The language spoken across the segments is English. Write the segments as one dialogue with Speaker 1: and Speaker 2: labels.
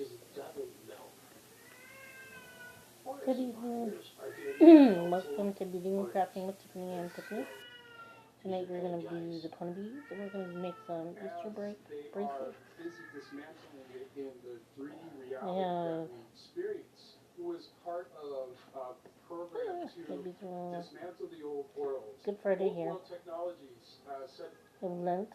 Speaker 1: Good evening. Welcome to Beginning Crafting with Tiffany and Tiffany. Tonight we're going to do the pony beads and we're going to make some Easter break bracelets. I have Good Friday here. I have Lent.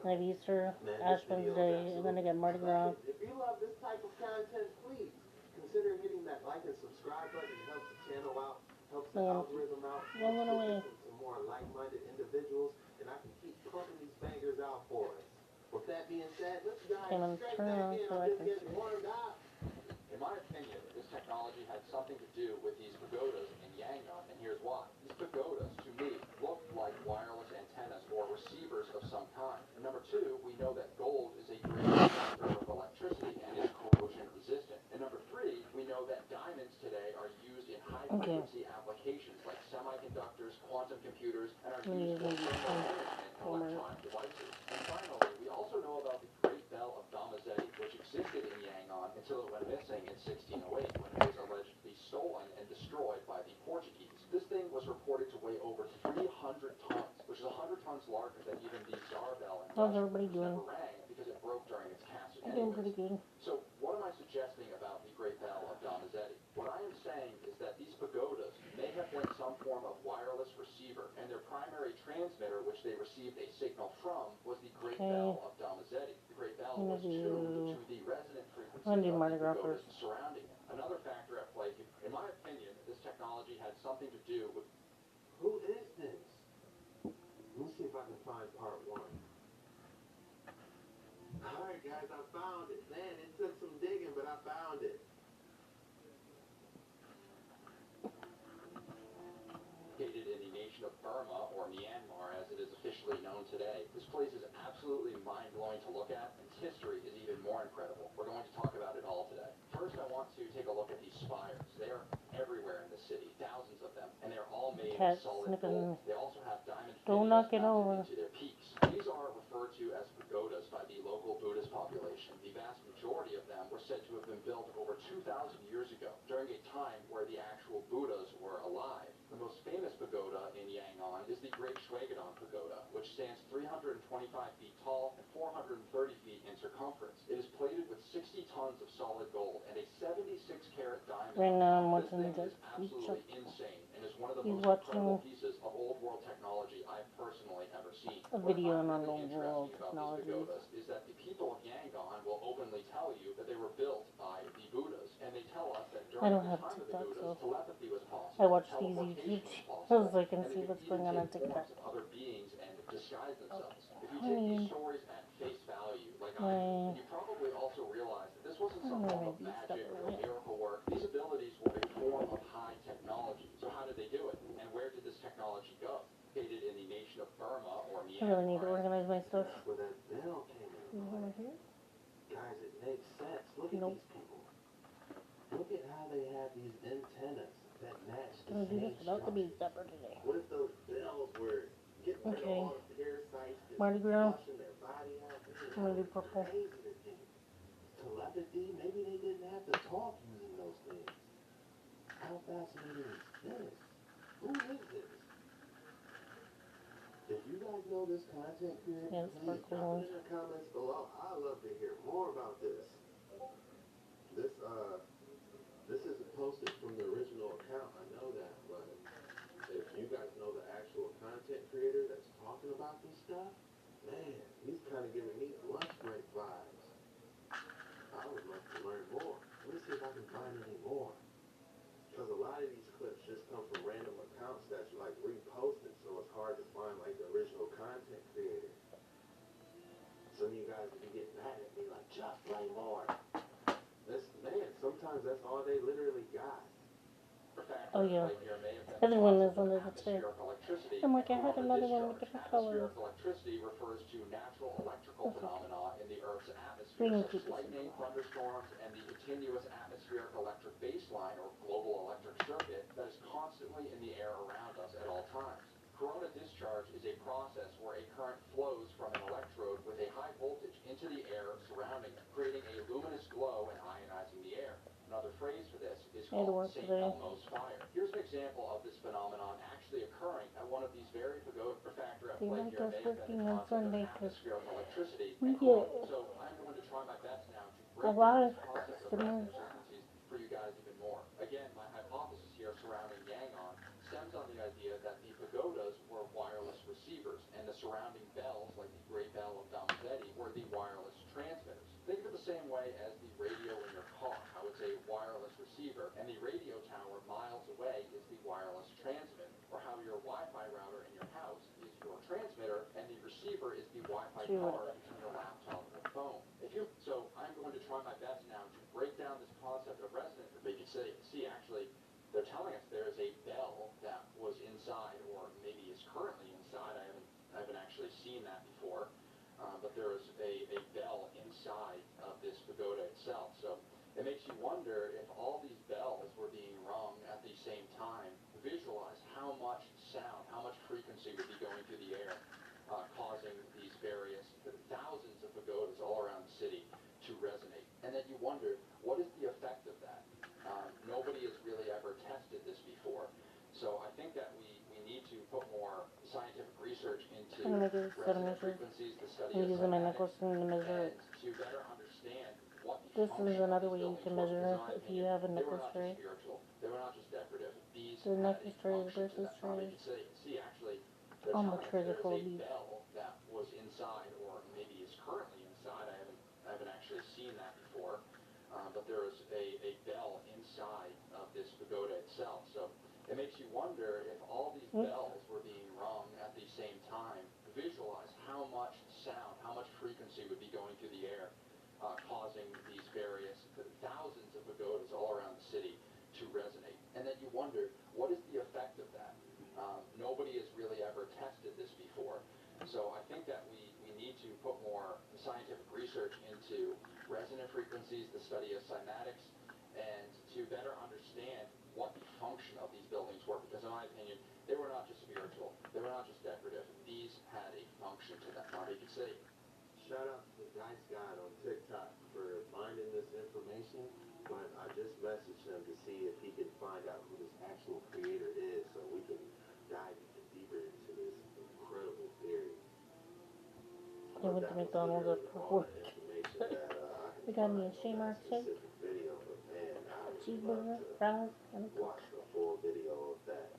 Speaker 1: I have Easter, Ash Wednesday, and then I got Mardi Gras.
Speaker 2: If you love this type of content, please consider hitting that like and subscribe button. It helps the channel out, helps the algorithm out, helps us get some more like-minded individuals, and I can keep pumping these bangers out for us. With that being said, let's dive straight back in. I'm just getting warmed up.
Speaker 3: In my opinion, this technology had something to do with these pagodas in Yangon, and here's why. These pagodas, to me, look like wireless antennas or receivers of some kind. And number two, we know that gold is a great conductor of electricity and is corrosion resistant. And number three, we know that diamonds today are used in high-frequency applications like semiconductors, quantum computers, and are used for thermal management in electronic devices. And finally, we also know about the Great Bell of Damizetti, which existed in Yangon until it went missing in 1608 when it was allegedly stolen and destroyed by the Portuguese. This thing was reported to weigh over 300 tons, which is 100 tons larger than even the Tsar Bell, and
Speaker 1: how's everybody doing?
Speaker 3: never rang because it broke during its casting.
Speaker 1: I'm doing pretty good.
Speaker 3: So what am I suggesting about the Great Bell of Damizetti? What I am saying is that these pagodas may have been some form of wireless receiver, and their primary transmitter, which they received a signal from, was the Great Bell of Damizetti. The Great Bell was tuned to the resonant frequency of the pagodas surrounding it. Another factor at play, in my opinion, this technology had something to do with...
Speaker 2: Who is this? Let me see if I can find part one. Alright guys, I found it. Man, it took some digging, but I found it.
Speaker 3: Located in the nation of Burma, or Myanmar as it is officially known today. This place is absolutely mind-blowing to look at, and its history is even more incredible. We're going to talk about it all today. First, I want to take a look at these spires. They are everywhere in the city, thousands of them, and they're all made of solid gold. They also have diamond fittings mounted into their peaks. These are referred to as pagodas by the local Buddhist population. The vast majority of them were said to have been built over 2,000 years ago, during a time where the actual Buddhas were alive. The most famous pagoda in Yangon is the Great Shuigadon Pagoda, which stands 325 feet tall and 430 feet in circumference. It is plated with 60 tons of solid gold and a 76-carat diamond. This thing is absolutely insane and is one of the most incredible pieces of old world technology I've personally ever seen.
Speaker 1: A video on old world technology
Speaker 3: is that the people of Yangon will openly tell you that they were built by the Buddhas, and they tell us that during the time of the Buddhas, telepathy was possible.
Speaker 1: I watch these YouTube channels so I can see what's going on TikTok.
Speaker 3: Other beings and disguise themselves. If you take these stories at face value, like I do, you probably also realize that this wasn't some form of magic or miracle work. These abilities were a form of high technology. So how did they do it? And where did this technology go? Located in the nation of Burma or Myanmar.
Speaker 1: I really need to organize my stuff.
Speaker 2: Where that bell came in. Guys, it makes sense. Look at these people. Look at how they have these antennas that match the same structure. What if those bells were getting rid of all the parasites, just flushing their body out?
Speaker 1: I'm gonna do purple.
Speaker 2: Telepathy, maybe they didn't have to talk using those things. How fascinating is this? Who is this? If you guys know this content creator, please drop it in the comments below. I'd love to hear more about this. This isn't posted from the original account, I know that, but if you guys know the actual content creator that's talking about this stuff, man, he's kind of giving me lunch break vibes. I would love to learn more. Let me see if I can find any more. Because a lot of these clips just come from random accounts that's like reposted, so it's hard to find like the original content creator. Some of you guys would be getting mad at me like, just play more. Man, sometimes that's all they literally got.
Speaker 1: Oh yeah, everyone is under the chair. I'm like, I had another one with different colors.
Speaker 3: Electricity refers to natural electrical phenomena in the Earth's atmosphere, such as lightning, thunderstorms, and the continuous atmospheric electric baseline or global electric circuit that is constantly in the air around us at all times. Corona discharge is a process where a current flows from an electrode with a high voltage into the air surrounding it, creating a luminous
Speaker 1: I had to
Speaker 3: called
Speaker 1: work
Speaker 3: St.
Speaker 1: today.
Speaker 3: Elmo's Fire. Here's an example of this phenomenon actually occurring at one of these very pagoda factory at
Speaker 1: They
Speaker 3: play
Speaker 1: like
Speaker 3: here
Speaker 1: us
Speaker 3: may have been
Speaker 1: working
Speaker 3: the
Speaker 1: on
Speaker 3: concept of
Speaker 1: Sunday because
Speaker 3: atmospheric electricity
Speaker 1: we
Speaker 3: and
Speaker 1: get
Speaker 3: cooling. So I'm going to try my best now to
Speaker 1: a
Speaker 3: break
Speaker 1: lot
Speaker 3: down
Speaker 1: of
Speaker 3: this concept of
Speaker 1: customers.
Speaker 3: resonant frequencies for you guys even more. Again, my hypothesis here surrounding Yangon stems on the idea that the pagodas were wireless receivers, and the surrounding bells, like the Great Bell of Damazetti, were the wireless transmitters. Think of it the same way as the radio in your car, how it's a wireless receiver, and the radio tower miles away is the wireless transmitter, or how your Wi-Fi router in your house is your transmitter, and the receiver is the Wi-Fi card between your laptop or phone. So I'm going to try my best now to break down this concept of resonance. But you can see actually, they're telling us there is a bell that was inside, or maybe is currently inside. I haven't actually seen that before, but there is a bell inside of this pagoda itself. So it makes you wonder if all these bells were being rung at the same time. Visualize how much sound, how much frequency would be going through the air, causing these various thousands of pagodas all around the city to resonate. And then you wonder, what is the effect of that? Nobody has really ever tested this before. So I think that we need to put more scientific research into
Speaker 1: I'm gonna make it 7
Speaker 3: resonant
Speaker 1: inches.
Speaker 3: frequencies, the study
Speaker 1: I'm
Speaker 3: of
Speaker 1: using my
Speaker 3: cymatics,
Speaker 1: necklace to measure
Speaker 3: and
Speaker 1: it.
Speaker 3: to better understand what the
Speaker 1: This is
Speaker 3: function of
Speaker 1: another
Speaker 3: these
Speaker 1: way you
Speaker 3: buildings
Speaker 1: can
Speaker 3: were. Because
Speaker 1: measure
Speaker 3: in my
Speaker 1: if you
Speaker 3: opinion,
Speaker 1: have a
Speaker 3: they were
Speaker 1: necklace
Speaker 3: not
Speaker 1: tray.
Speaker 3: just spiritual, they were not just decorative. These
Speaker 1: The
Speaker 3: had a
Speaker 1: necklace trays,
Speaker 3: function to
Speaker 1: bracelets
Speaker 3: them. You
Speaker 1: trays.
Speaker 3: can see actually, they're
Speaker 1: All my
Speaker 3: telling us
Speaker 1: trays are
Speaker 3: there's
Speaker 1: full
Speaker 3: a
Speaker 1: of these.
Speaker 3: bell that was inside, or maybe is currently inside. I haven't actually seen that before. But there is a bell inside of this pagoda itself. So it makes you wonder if all these bells were being rung at the same time. Visualize how much sound, how much frequency would be going through the air, causing these various thousands of pagodas all around the city to resonate. And then you wonder, what is the effect of that? Nobody has really ever tested this before. So I think that we need to put more scientific research into resonant frequencies, the study of cymatics, and to better understand what the function of these buildings were. Because in my opinion, they were not just spiritual, they were not just decorative. These had a function to them. Now you can see.
Speaker 2: Shout out to Dice God on TikTok for finding this information, but I just messaged him to see if he can find out who this actual creator is so we can dive even deeper into this incredible theory.
Speaker 1: I went to McDonald's after work. We got me a Shamrock shake,
Speaker 2: Video, but man, I would
Speaker 1: cheeseburger,
Speaker 2: love to
Speaker 1: fries, and a Coke.
Speaker 2: watch the full video of that.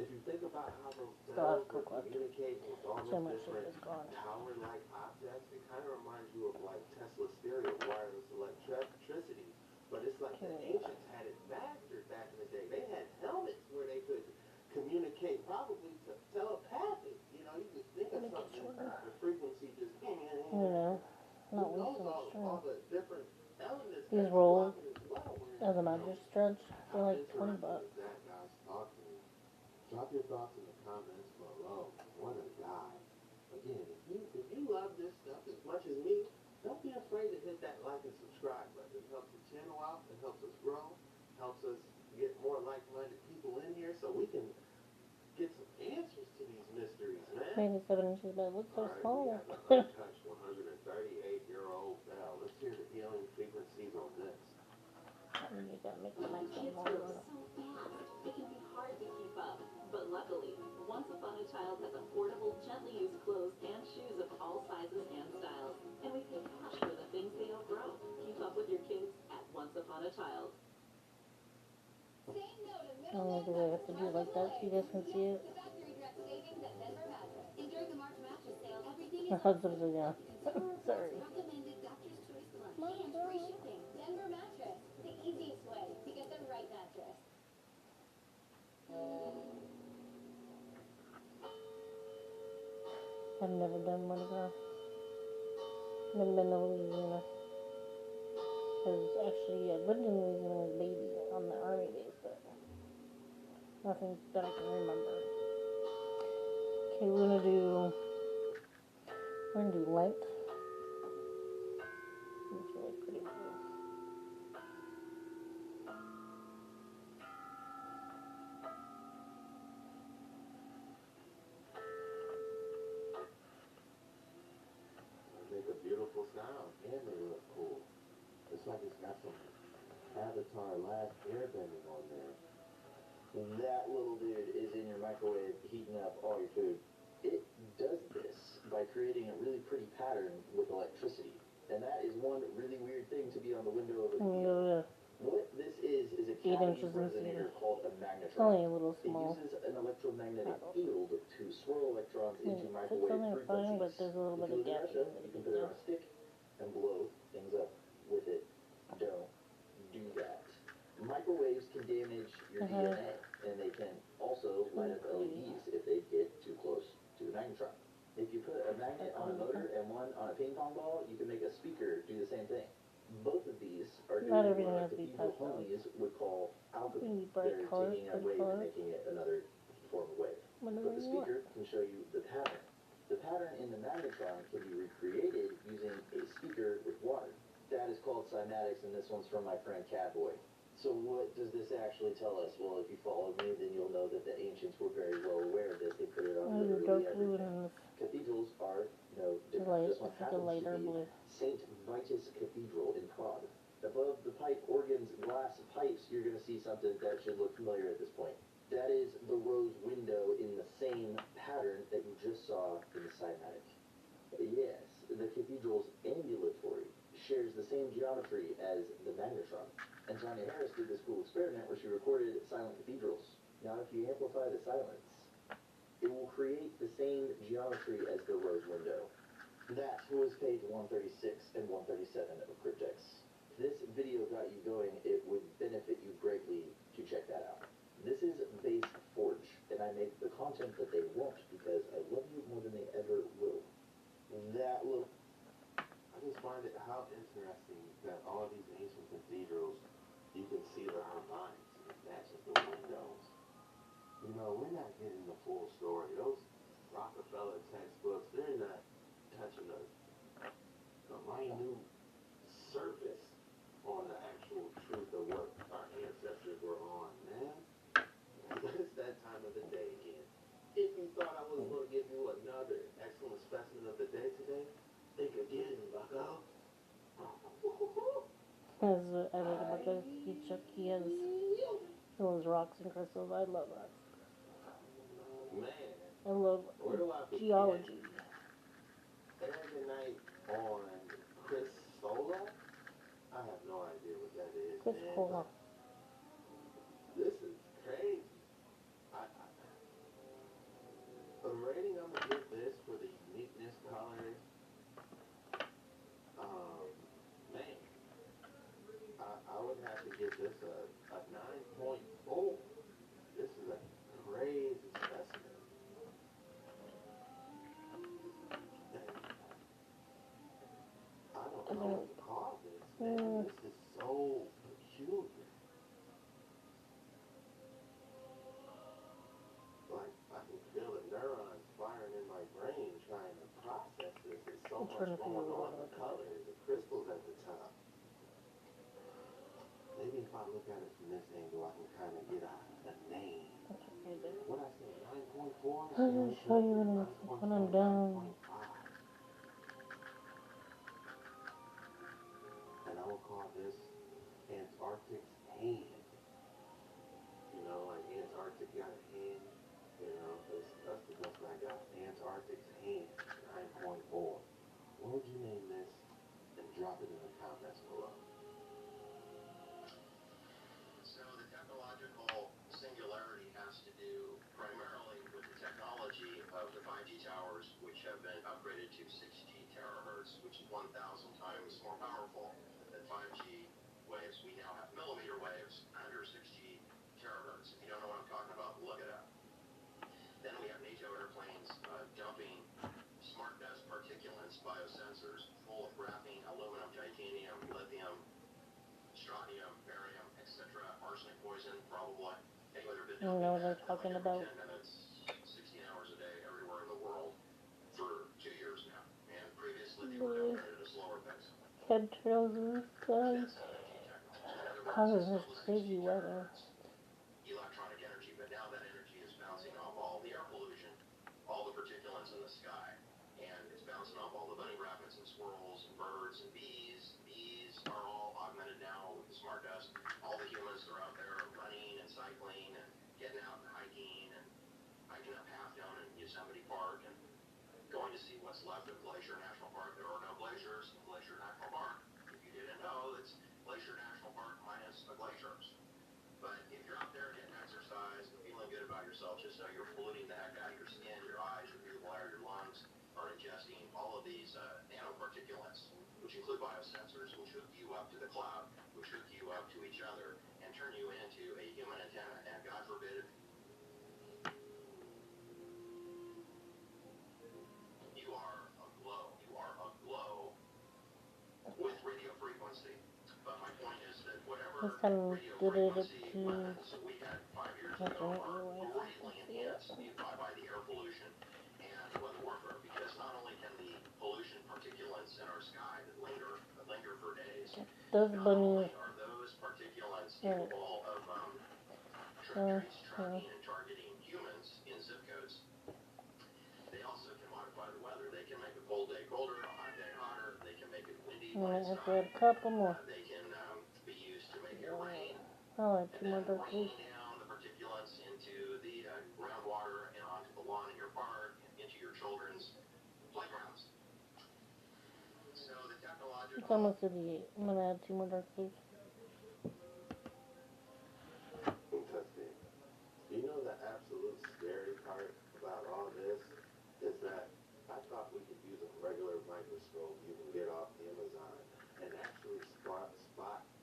Speaker 2: If you think about how those
Speaker 1: Still have
Speaker 2: bells
Speaker 1: Coke
Speaker 2: were
Speaker 1: left.
Speaker 2: communicating with all those
Speaker 1: Shamrock shake
Speaker 2: different
Speaker 1: is gone.
Speaker 2: tower-like objects, it kind of reminds you of like Tesla's theory of wireless electricity. But it's like the ancients had it mastered back in the day. They had helmets where they could communicate probably telepathic. You know, you could think of something, the frequency just
Speaker 1: Not
Speaker 2: who knows
Speaker 1: wasting
Speaker 2: all
Speaker 1: string.
Speaker 2: the different elements
Speaker 1: These
Speaker 2: that
Speaker 1: rolls,
Speaker 2: as well.
Speaker 1: as a mattress stretch, they're like 20 bucks.
Speaker 2: That guys talk to me. Drop your thoughts in the comments below. What a guy. Again, if you love this stuff as much as me, don't be afraid to hit that like and subscribe button. It helps the channel out, it helps us grow, helps us get more like-minded people in here so we can get some answers to these mysteries, man.
Speaker 1: Maybe 7 inches, but it looks so small.
Speaker 2: We have an untouched 138-year-old bell. Let's hear the healing frequencies on this.
Speaker 1: You gotta make the nice
Speaker 4: Kids
Speaker 1: one
Speaker 4: grow
Speaker 1: more.
Speaker 4: so fast, it can be hard to keep up. But luckily, Once Upon a Child has affordable, gently used clothes and shoes of all sizes and styles. And we pay cash for the things they outgrow. Keep up with your kids at Once Upon a Child.
Speaker 1: I don't know, do I have to do it like that so you guys can see it? My husband's like, yeah. Sorry. I've never done Mardi Gras. Never been to Louisiana. Because actually, I've lived in Louisiana as a baby on the army base, but nothing that I can remember. Okay, we're gonna do light. It's really pretty blue.
Speaker 2: They make a beautiful sound and they look cool. It's like it's got some Avatar Last Airbending on there.
Speaker 5: That little dude is in your microwave heating up all your food. It does this by creating a really pretty pattern with electricity. And that is one really weird thing to be on the window of a computer. What this is a
Speaker 1: 8
Speaker 5: cavity
Speaker 1: inches in
Speaker 5: resonator
Speaker 1: theater.
Speaker 5: called a
Speaker 1: It's only
Speaker 5: magnetron.
Speaker 1: a little
Speaker 5: It
Speaker 1: small.
Speaker 5: uses an electromagnetic
Speaker 1: Not
Speaker 5: field to swirl electrons into
Speaker 1: It fits
Speaker 5: microwave
Speaker 1: on there fine, but
Speaker 5: frequencies.
Speaker 1: there's a little
Speaker 5: If
Speaker 1: bit
Speaker 5: you
Speaker 1: of
Speaker 5: live in
Speaker 1: gap
Speaker 5: Russia,
Speaker 1: in
Speaker 5: you can
Speaker 1: it.
Speaker 5: put it on a stick and blow things up with it. Don't do that. Microwaves can damage your DNA, and they can also light up LEDs if they get too close to the magnetron. If you put a magnet on a motor and one on a ping pong ball, you can make a speaker do the same thing. Both of these are
Speaker 1: Not
Speaker 5: doing
Speaker 1: everything
Speaker 5: what
Speaker 1: has to be
Speaker 5: cathedral
Speaker 1: passed out.
Speaker 5: homies would call alchemy.
Speaker 1: Pretty bright
Speaker 5: They're
Speaker 1: colors,
Speaker 5: taking a
Speaker 1: pretty
Speaker 5: wave and
Speaker 1: colors.
Speaker 5: making it another form of wave.
Speaker 1: Whatever
Speaker 5: But the
Speaker 1: you want.
Speaker 5: speaker can show you the pattern. The pattern in the magnetron can be recreated using a speaker with water. That is called cymatics, and this one's from my friend Catboy. So what does this actually tell us? Well, if you follow me, then you'll know that the ancients were very well aware of this. They put it on
Speaker 1: There's a
Speaker 5: literally
Speaker 1: dark blue
Speaker 5: everything.
Speaker 1: and
Speaker 5: Cathedrals are no different.
Speaker 1: light.
Speaker 5: This one
Speaker 1: It's like a
Speaker 5: happens
Speaker 1: lighter
Speaker 5: to be
Speaker 1: blue.
Speaker 5: St. Vitus Cathedral in Prague. Above the pipe organ's glass pipes, you're going to see something that should look familiar at this point. That is the rose window in the same pattern that you just saw in the cymatic. Yes, the cathedral's ambulatory shares the same geometry as the magnetron. And Tanya Harris did this cool experiment where she recorded silent cathedrals. Now, if you amplify the silence, it will create the same geometry as the rose window. That was page 136 and 137 of Cryptex. If this video got you going, it would benefit you greatly to check that out. This is Base Forge, and I make the content that they won't because I love you more than they ever will. That will...
Speaker 2: I just find it how interesting that all these ancient cathedrals, you can see the harmonics and it matches the windows. You know, we're not getting the full story. Those Rockefeller textbooks, they're not touching the minute surface on the actual truth of what our ancestors were on, man. It's that time of the day again. If you thought I was going to give you another excellent specimen of the day today, think again, bucko.
Speaker 1: I like about this. He has those rocks and crystals. I love rocks.
Speaker 2: Man,
Speaker 1: I love
Speaker 2: where do I begin?
Speaker 1: geology.
Speaker 2: Aragonite on Chris Sola? I have no idea what that is,
Speaker 1: Chris
Speaker 2: man.
Speaker 1: Cola.
Speaker 2: This is crazy. The rating I'm gonna give this for the uniqueness, color, man, I would have to give this a 9.4. This is a crazy specimen. I don't know what to call this, man. This is so peculiar. Like, I can feel the neurons firing in my brain trying to process this. There's so much going on. The colors, the crystals at the top. Maybe if I look at it from this angle, I can kind of get a name. What I say, 9.4?
Speaker 1: I'll just show you when I'm done.
Speaker 2: 9.5. And I will call this Antarctic's hand. You know, like Antarctic got a hand. You know, that's the best I got. Antarctic's hand, 9.4. What would you name this? And drop it in the comments below.
Speaker 6: So the technological singularity has to do primarily with the technology of the 5G towers, which have been upgraded to 6G terahertz, which is 1,000 times more powerful than 5G waves. We now have millimeter waves under 6G terahertz. If you don't know what I'm talking about, look it up. Then we have NATO airplanes dumping smart dust particulates, biosensors, full of graphene, aluminum, titanium, lithium, strontium, barium, etc. Arsenic poison, probably. Anyway, they've been
Speaker 1: You know what I'm talking about?
Speaker 6: 10 minutes, 16 hours a day, everywhere in the world for 2 years now. And previously, they were doing it at a slower pace.
Speaker 1: Chemtrails and stuff. Causes this crazy weather.
Speaker 6: Electronic energy, but now that energy is bouncing off all the air pollution, all the particulates in the sky, and it's bouncing off all the bunny rabbits and squirrels and birds and bees. Bees are all augmented now with the smart dust. All Yosemite Park and going to see what's left of Glacier National Park. There are no glaciers in Glacier National Park. If you didn't know, it's Glacier National Park minus the glaciers. But if you're out there getting exercise and feeling good about yourself, just know you're polluting the heck out of your skin, your eyes, your breathable air, your lungs are ingesting all of these nanoparticulates, which include biosensors, which hook you up to the cloud, which hook you up to each other, and turn you into a human antenna. And God forbid, you are aglow with radio frequency. But my point is that
Speaker 1: He's
Speaker 6: whatever
Speaker 1: kind of
Speaker 6: radio
Speaker 1: good at it
Speaker 6: frequency
Speaker 1: too.
Speaker 6: weapons we had 5 years
Speaker 1: Not
Speaker 6: ago
Speaker 1: doing it
Speaker 6: are
Speaker 1: your way.
Speaker 6: greatly
Speaker 1: See it?
Speaker 6: enhanced by the air pollution and weather warfare, because not only can the pollution particulates in our sky that linger for days,
Speaker 1: Those
Speaker 6: not
Speaker 1: bunnies.
Speaker 6: only are those particulates
Speaker 1: Right.
Speaker 6: capable of tracking and targeting humans in zip codes, they also can modify the weather. They can make a cold day colder, a hot day hotter. They can make it windy when it's
Speaker 1: I have
Speaker 6: not.
Speaker 1: to add a couple more.
Speaker 6: They can be used to make it rain.
Speaker 1: I'll add
Speaker 6: And
Speaker 1: 2 more
Speaker 6: then
Speaker 1: dark blues.
Speaker 6: raining down the particulates into the groundwater and onto the lawn in your park and into your children's playgrounds. So the
Speaker 1: It's
Speaker 6: technological...
Speaker 1: almost 58. I'm gonna add 2 more dark blues.
Speaker 2: Interesting. You know the absolute scary part about all this is that I thought we could use a regular microscope you can get off Amazon and actually spot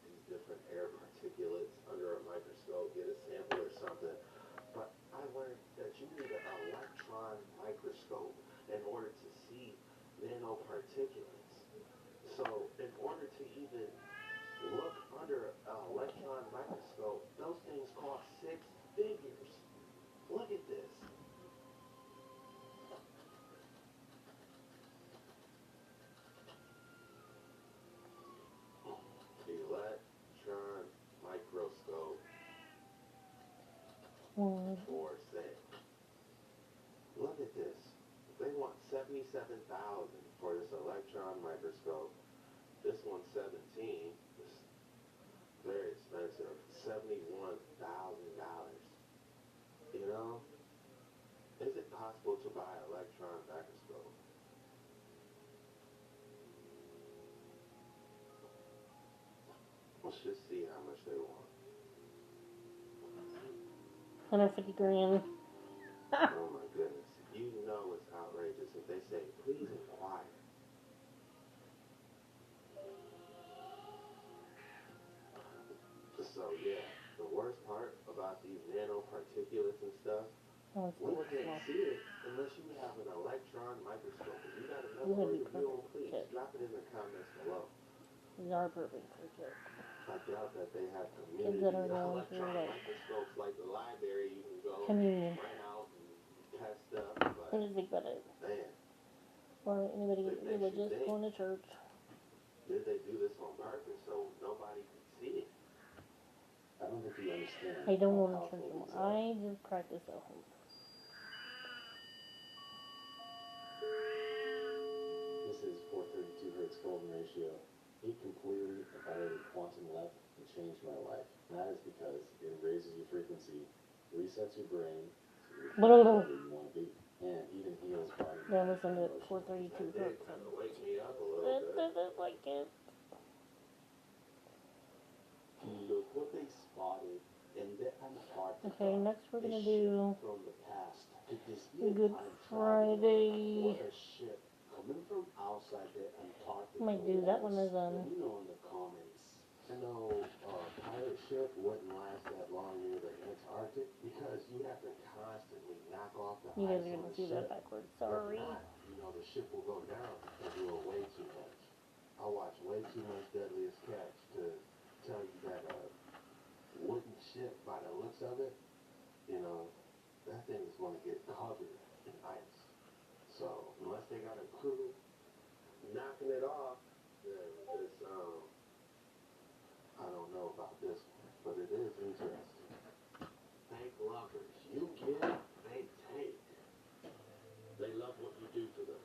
Speaker 2: these different air particulates under a microscope, get a sample or something. But I learned that you need an electron microscope in order to see nanoparticulates. So in order to even look under an electron microscope, those things cost 6 figures. Look at this. Electron microscope for sale. Look at this. They want $77,000 for this electron microscope. This one's 17. It's very expensive. $71,000. You know? Is it possible to buy an electron microscope? Let's just see how much they want.
Speaker 1: 150 grand.
Speaker 2: Oh my goodness. You know it's outrageous if they say, please inquire. So yeah, the worst part about these nanoparticulates and stuff, we can't see it unless you have an electron microscope. If you got another word of your own, please drop it in the comments below.
Speaker 1: These are perfect for kids.
Speaker 2: I doubt that they have
Speaker 1: Kids
Speaker 2: community
Speaker 1: that are going through
Speaker 2: electron
Speaker 1: like
Speaker 2: microscopes like the library. You can go
Speaker 1: communion.
Speaker 2: print out and test stuff.
Speaker 1: What do
Speaker 2: But
Speaker 1: you think about it?
Speaker 2: man,
Speaker 1: Or anybody
Speaker 2: It makes you
Speaker 1: religious
Speaker 2: think.
Speaker 1: going to church?
Speaker 2: did they do this on purpose so nobody could see it?
Speaker 5: I don't think you understand.
Speaker 1: I don't
Speaker 5: how
Speaker 1: go to church
Speaker 5: powerful
Speaker 1: anymore.
Speaker 5: these are.
Speaker 1: I just practice at home.
Speaker 5: This is 432 hertz golden ratio. It completely violated quantum leapt and changed my life. And that is because it raises your frequency, resets your brain, so you're where you want to be, and even heals body.
Speaker 1: Don't listen to
Speaker 5: emotions.
Speaker 1: 432
Speaker 2: That did
Speaker 1: hertz.
Speaker 2: kind of wake me up a little
Speaker 1: It
Speaker 2: bit.
Speaker 1: doesn't like it.
Speaker 5: Look what they spotted in the Antarctica.
Speaker 1: Okay, next we're gonna
Speaker 5: A
Speaker 1: do
Speaker 5: ship from the past. Could this be a
Speaker 1: Good
Speaker 5: time
Speaker 1: Friday.
Speaker 5: traveler or a ship coming from outside the Antarctic?
Speaker 1: Might do that one as
Speaker 5: Let me know in the comments. I know a pirate ship wouldn't last that long near the Antarctic because you have to constantly knock off the
Speaker 1: You guys
Speaker 5: ice
Speaker 1: are
Speaker 5: on
Speaker 1: gonna
Speaker 5: the
Speaker 1: see
Speaker 5: ship.
Speaker 1: that backwards.
Speaker 5: If
Speaker 1: Sorry.
Speaker 5: not, the ship will go down because you were way too much. I watch way too much Deadliest Catch to tell you that wooden ship, by the looks of it, that thing is going to get covered in ice. So unless they got a crew knocking it off, then it's I don't know about this one, but it is interesting. Fake lovers, you give, they take.
Speaker 7: They love what you do for them.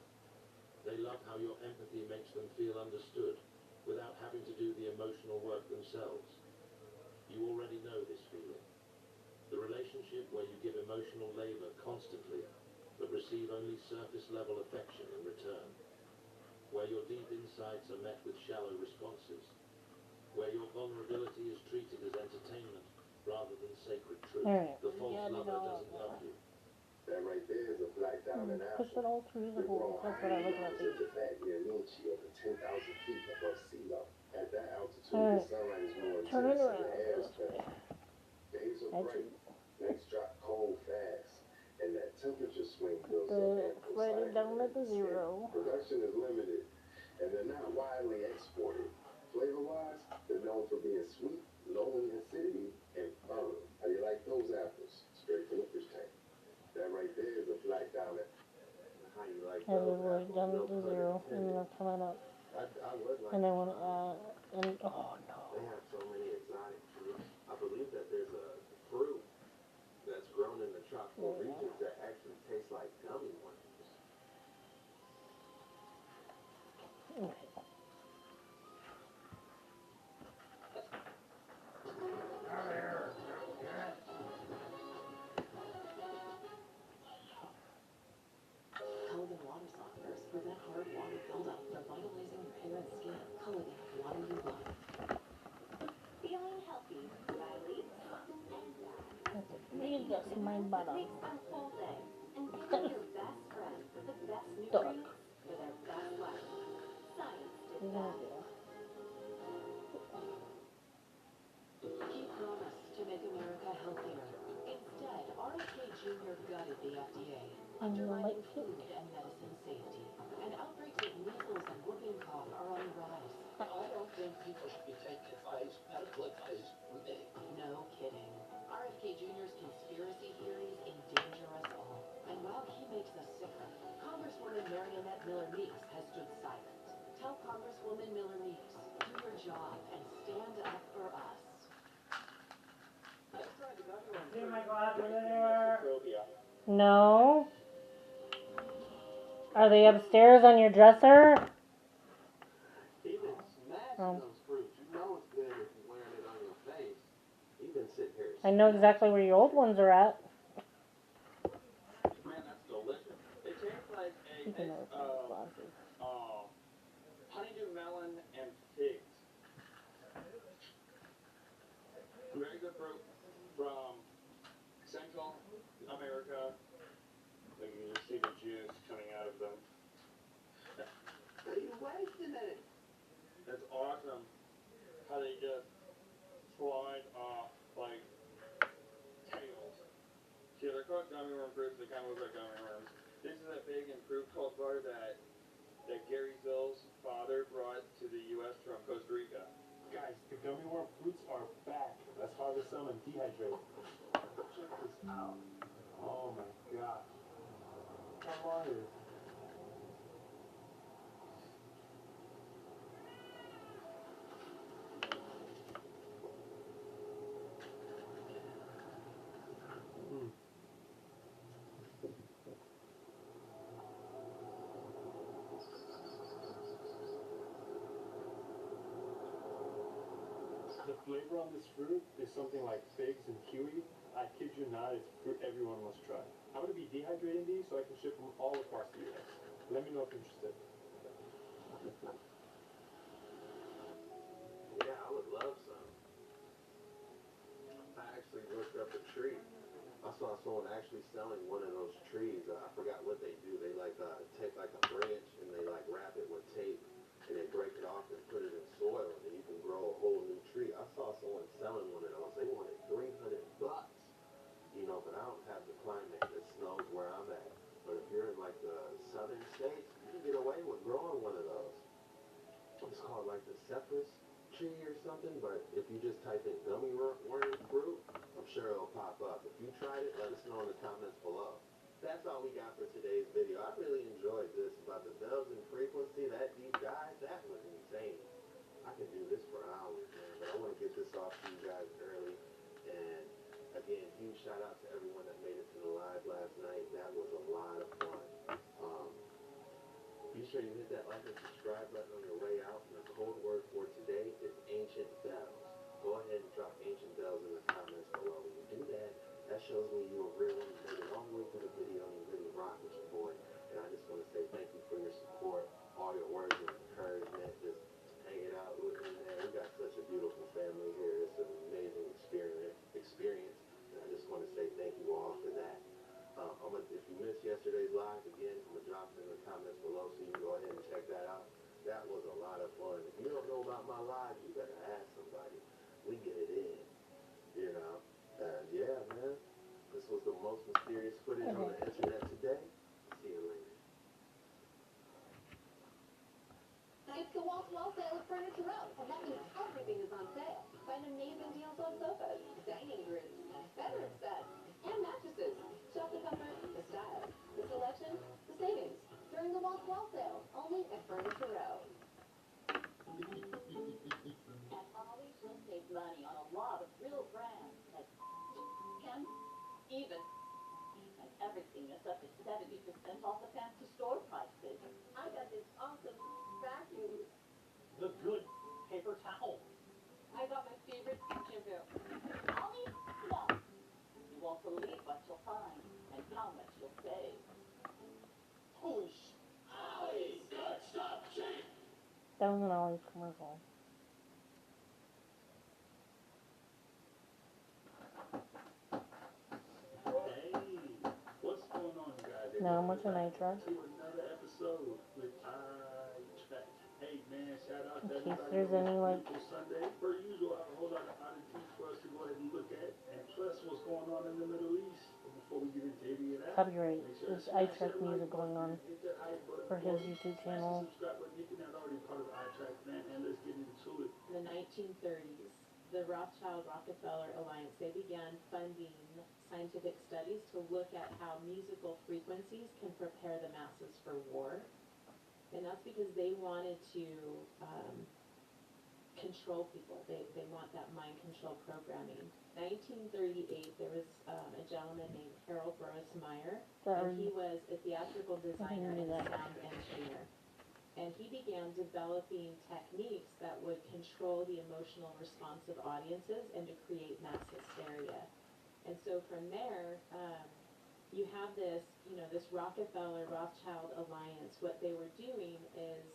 Speaker 7: They love how your empathy makes them feel understood without having to do the emotional work themselves. You already know this feeling. The relationship where you give emotional labor constantly but receive vulnerability is treated as entertainment rather than sacred truth.
Speaker 1: Alright,
Speaker 7: The false
Speaker 1: yeah,
Speaker 7: lover doesn't love you.
Speaker 6: That right there is a black diamond
Speaker 1: push
Speaker 6: apple.
Speaker 1: it all through the
Speaker 6: The
Speaker 1: hole.
Speaker 6: grown
Speaker 1: That's what I
Speaker 6: iron
Speaker 1: like about
Speaker 6: mountains
Speaker 1: these.
Speaker 6: of Japan near Nietzsche over 10,000 feet above sea level. At that altitude, the
Speaker 1: Alright,
Speaker 6: sunlight is more
Speaker 1: turn it
Speaker 6: intense and
Speaker 1: around
Speaker 6: the air is
Speaker 1: this way.
Speaker 6: thinner. Days are
Speaker 1: That's
Speaker 6: bright,
Speaker 1: it.
Speaker 6: nights drop cold fast, and that temperature swing builds up
Speaker 1: Write it down at the
Speaker 6: ample.
Speaker 1: 0.
Speaker 6: Production is limited, and they're not widely exported. Flavor-wise, they're known for being sweet, low in acidity, and firm. How do you like those apples? Straight from the fish tank. That right there is a black diamond. How you like
Speaker 1: I
Speaker 6: those
Speaker 1: would write
Speaker 6: apples?
Speaker 1: down
Speaker 6: No
Speaker 1: at the
Speaker 6: pun
Speaker 1: 0, and then
Speaker 6: intended.
Speaker 1: I'll come it up.
Speaker 6: I would like
Speaker 1: And I
Speaker 6: to
Speaker 1: want to
Speaker 6: try.
Speaker 1: and oh no.
Speaker 2: They have so many exotic fruits. I believe that there's a fruit that's grown in the tropical regions that actually tastes like gummy worms.
Speaker 1: Okay.
Speaker 4: Culligan water softeners prevent hard water buildup, revitalizing your hair and skin. Culligan, water you love.
Speaker 8: Feeling healthy, stylish,
Speaker 1: Okay. Readjust my bottom.
Speaker 8: takes a whole day. And give your best friend the best
Speaker 1: Dark.
Speaker 8: nutrients for their best life. Science did
Speaker 1: We're
Speaker 8: that.
Speaker 1: gonna
Speaker 4: He promised to make America healthier. Instead, RFK Jr. gutted the FDA, undermining food and medicine safety. And outbreaks of measles and whooping cough are on the rise.
Speaker 9: I don't think people should be taking advice, medical advice from me.
Speaker 4: No kidding. RFK Jr.'s conspiracy theories endanger us all. And while he makes us sicker, Congresswoman Marionette Miller Meeks has stood silent. Tell Congresswoman Miller Meeks, do your job and stand up for us.
Speaker 1: do my glasses anywhere? No. Are they upstairs on your dresser?
Speaker 2: Even smashing those fruits, you know it's good if you're wearing it on your face. You've been sitting here.
Speaker 1: I know exactly where your old ones are at.
Speaker 3: Man, that's delicious. It tastes like a
Speaker 1: You can
Speaker 3: mix
Speaker 1: open the
Speaker 3: of
Speaker 1: glasses.
Speaker 3: honeydew melon and figs. Very good fruit from Central America. You can just see the juice coming out of them.
Speaker 2: Are you wasting it?
Speaker 3: It's awesome how they just slide off like tails. See, they're called gummy worm fruits. They kind of look like gummy worms. This is a big and fruit cultivar that Gary Zill's father brought to the U.S. from Costa Rica.
Speaker 10: Guys, the gummy worm fruits are back. Let's harvest some and dehydrate. Check this out. Oh my gosh. How long is it? The flavor on this fruit is something like figs and kiwi. I kid you not, it's fruit everyone must try. I'm going to be dehydrating these so I can ship them all across the U.S. Let me know if you're interested.
Speaker 2: Yeah, I would love some. I actually looked up a tree. I saw someone actually selling one of those trees. I forgot what they do. They take like a branch and they like wrap it with tape and they break it off and put it in soil and you can grow a whole new tree. I saw someone selling one of those. They wanted $300. You know, but I don't have the climate that snows where I'm at. But if you're in like the southern states, you can get away with growing one of those. It's called like the cypress tree or something, but if you just type in gummy worm fruit, I'm sure it'll pop up. If you tried it, let us know in the comments below. That's all we got for today's video. I really enjoyed this about the bells and frequency, that deep dive. That was insane. I could do this for hours, man, but I want to get this off to you guys early. And again, huge shout out to everyone that made it to the live last night. That was a lot of fun. Be sure you hit that like and subscribe button on your way out. And the code word for today is Ancient Bells. Go ahead and drop Ancient Bells in the comments below. When you do that, that shows me you're a real one. You made it all the way through the video and you really rock with your boy. And I just want to say thank you for your support, all your words of encouragement, just hanging out with me, man. We got such a beautiful family. you better ask somebody. We get it in, you know. And yeah, man, this was the most mysterious footage on the internet today. See you later.
Speaker 4: It's the wall-to-wall sale at Furniture Row, and that means everything is on sale. Find amazing deals on sofas, dining rooms, bedroom sets, and mattresses. Shop the comfort, the style, the selection, the savings. During the wall-to-wall sale, only at Furniture Row. At Holly, she'll save money on a lot of real brands, like Ken, even. And everything is up to 70% off the fancy store prices. I got this awesome vacuum.
Speaker 9: The good paper towel.
Speaker 4: I got my favorite shampoo. Ollie, no. You won't believe what you'll find and how much you'll save.
Speaker 9: Holy Ollie, good stuff, Jake.
Speaker 1: That was an Ollie's commercial.
Speaker 7: Hey, what's going on, guys?
Speaker 1: Now I'm watching Night Track.
Speaker 7: To another episode with iTrack. Hey, man, shout out to
Speaker 1: In case
Speaker 7: everybody
Speaker 1: there's
Speaker 7: on
Speaker 1: any,
Speaker 7: this
Speaker 1: like,
Speaker 7: beautiful Sunday. Per usual, I have a whole lot of oddities for us to go ahead and look at. And plus, what's going on in the Middle East. But before we get into any of that,
Speaker 1: copyright.
Speaker 7: make sure
Speaker 1: There's
Speaker 7: to smash
Speaker 1: iTrack
Speaker 7: that
Speaker 1: music
Speaker 7: like
Speaker 1: going
Speaker 7: button,
Speaker 1: on
Speaker 7: hit that hype button
Speaker 1: for his
Speaker 7: us,
Speaker 1: YouTube
Speaker 7: smash
Speaker 1: channel.
Speaker 7: the subscribe button if you're not already part of iTrack, man. And let's get into it.
Speaker 11: In the 1930s, the Rothschild-Rockefeller Alliance, they began funding scientific studies to look at how musical frequencies can prepare the masses for war. And that's because they wanted to control people. They want that mind control programming. 1938, there was a gentleman named Harold Burroughs Meyer, and he was a theatrical designer and a sound engineer. And he began developing techniques that would control the emotional response of audiences and to create mass hysteria. And so from there, you have this, this Rockefeller-Rothschild alliance. What they were doing is,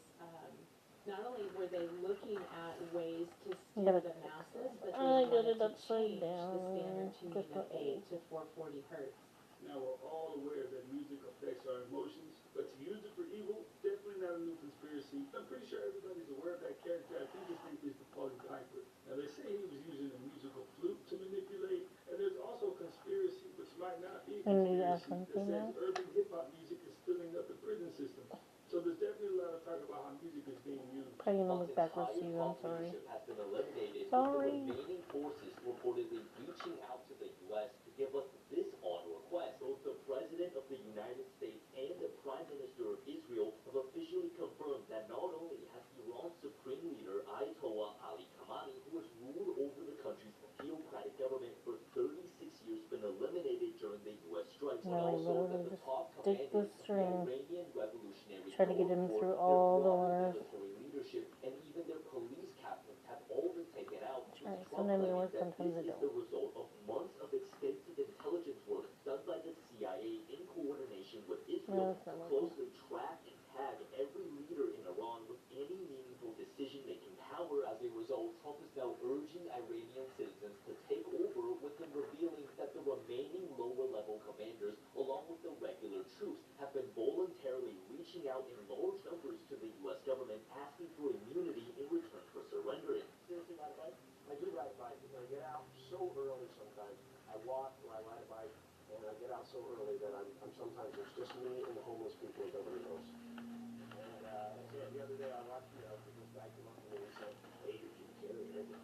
Speaker 11: not only were they looking at ways to steal the masses, but they wanted to change the standard tuning of 8 to 440 hertz.
Speaker 7: Now, we're all aware that music affects our emotions, but to use it for evil, definitely not a new conspiracy. I'm pretty sure everybody's aware of that character. I think his name is the Pied Piper. Now, they say he was using a musical flute to manipulate, and there's also a conspiracy, which might not be a conspiracy, that says urban hip-hop music is filling up the prison system. So there's definitely a lot of talk about how music is being used.
Speaker 1: Probably gonna look backwards to you, I'm sorry.
Speaker 5: Has been eliminated,
Speaker 1: Sorry.
Speaker 5: with the remaining forces reportedly reaching out to the U.S. to give us this on request. Both the President of the United States and the Prime Minister of Israel have officially confirmed that not only has Iran's supreme leader Ayatollah Ali Khamenei, who has ruled over the country's theocratic government for 36 years, been eliminated during the U.S. strikes, but
Speaker 1: Now we
Speaker 5: also that
Speaker 1: literally
Speaker 5: the
Speaker 1: just
Speaker 5: top
Speaker 1: stick the
Speaker 5: commanders, the
Speaker 1: string.
Speaker 5: Iranian Revolutionary
Speaker 1: Try to get him through all the waters.
Speaker 5: military leadership, and even their police captains have all been taken out.
Speaker 1: Alright,
Speaker 5: Trump
Speaker 1: sometimes it
Speaker 5: claiming
Speaker 1: works,
Speaker 5: that
Speaker 1: sometimes
Speaker 5: this
Speaker 1: it
Speaker 5: is
Speaker 1: don't.
Speaker 5: the result of months of extensive intelligence work done by the CIA in coordination with Israel to closely track and tag every leader in Iran with any meaningful decision-making power. As a result, Trump is now urging Iranian citizens to take over, with him revealing that the remaining lower-level commanders, along with the regular troops, have been voluntarily reaching out in large numbers to the U.S. government, asking for immunity in return for surrendering.
Speaker 9: Seriously, ride a bike? I do ride a bike because I get out so early sometimes. I walk or I ride a bike, and I get out so early that I'm sometimes it's just me and the homeless people at Governor Hills. And that's it. The other day I watched, this guy came up to me and said, "Hey, you're Jim Carrey, aren't you?"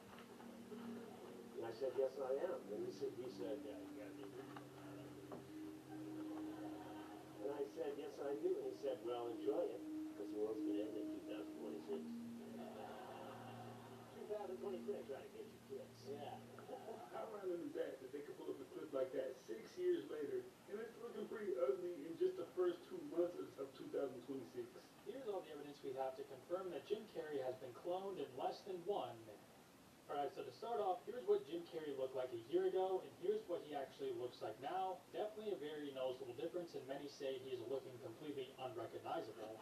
Speaker 9: And I said, "Yes, I am." And he said, "Yeah, you gotta be." And I said, "Yes, I do." And he said, "Well, enjoy it, because the world's gonna end in 2026. 2026, trying to get your kicks. Yeah.
Speaker 7: How random is that they could pull up a clip like that 6 years later, and it's looking pretty ugly in just the first 2 months of 2026.
Speaker 10: Here's all the evidence we have to confirm that Jim Carrey has been cloned in less than 1 minute. Alright, so to start off, here's what Jim Carrey looked like a year ago, and here's what he actually looks like now. Definitely a very noticeable difference, and many say he is looking completely unrecognizable.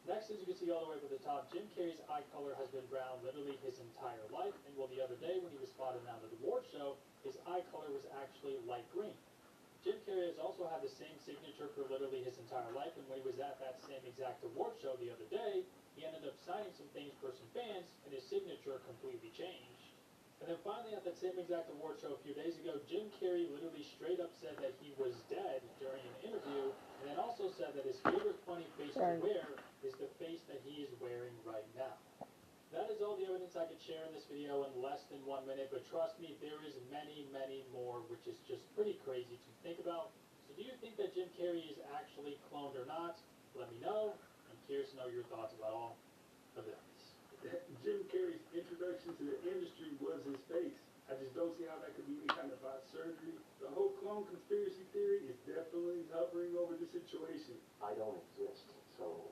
Speaker 10: Next, as you can see all the way up at the top, Jim Carrey's eye color has been brown literally his entire life, and well, the other day when he was spotted down at the award show, his eye color was actually light green. Jim Carrey has also had the same signature for literally his entire life, and when he was at that same exact award show the other day, he ended up signing some things for some fans, and his signature completely changed. And then finally, at that same exact award show a few days ago, Jim Carrey literally straight up said that he was dead during an interview, and then also said that his favorite funny face to wear is the face that he is wearing right now. That is all the evidence I could share in this video in less than 1 minute, but trust me, there is many, many more, which is just pretty crazy to think about. So do you think that Jim Carrey is actually cloned or not? Let me know. I'm curious to know your thoughts about all of this.
Speaker 7: Jim Carrey's introduction to the industry was his face. I just don't see how that could be any kind of surgery. The whole clone conspiracy theory is definitely hovering over the situation.
Speaker 5: I don't exist, so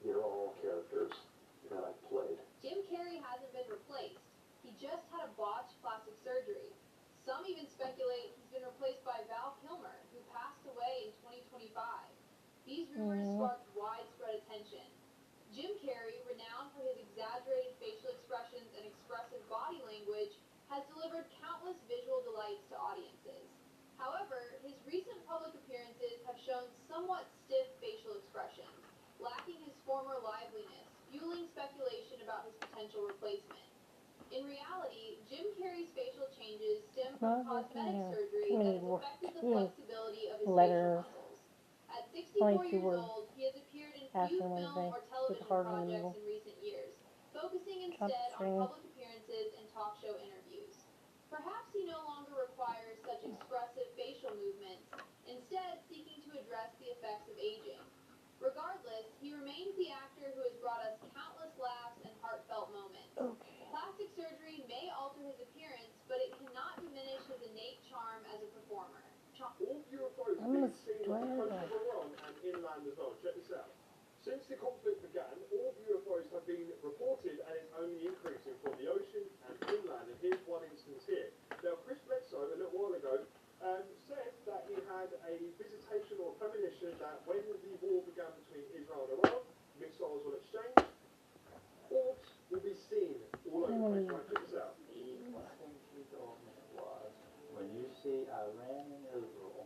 Speaker 5: they're all characters that I played.
Speaker 12: Jim Carrey hasn't been replaced. He just had a botched plastic surgery. Some even speculate he's been replaced by Val Kilmer, who passed away in 2025. These rumors sparked widespread attention. Jim Carrey, renowned for his exaggerated facial expressions and expressive body language, has delivered countless visual delights to audiences. However, his recent public appearances have shown somewhat stiff facial expressions, lacking his former liveliness, fueling speculation about his potential replacement. In reality, Jim Carrey's facial changes stem from cosmetic surgery that has affected the flexibility of his facial muscles. At 64 years old, he has appeared in few film or television projects in recent years, focusing instead on public appearances and talk show interviews. Perhaps he no longer requires such expressive facial movements, instead seeking to address the effects of aging. Regardless, he remains the actor who has brought us countless laughs and heartfelt moments. Plastic surgery may alter his appearance, but it cannot diminish his innate charm as a performer.
Speaker 9: All UFOs have been seen off the coast of Iran and inland as well. Check this out. Since the conflict began, all UFOs have been reported and it's only increasing from the ocean and inland. And here's one instance here. Now, Chris Bledsoe, a little while ago, said that he had a visitation or premonition that when the war began between Israel and Iran, missiles will exchange, orbs will be seen all over the place. Right, check this out.
Speaker 13: One thing she told me was, when you see Iran and Israel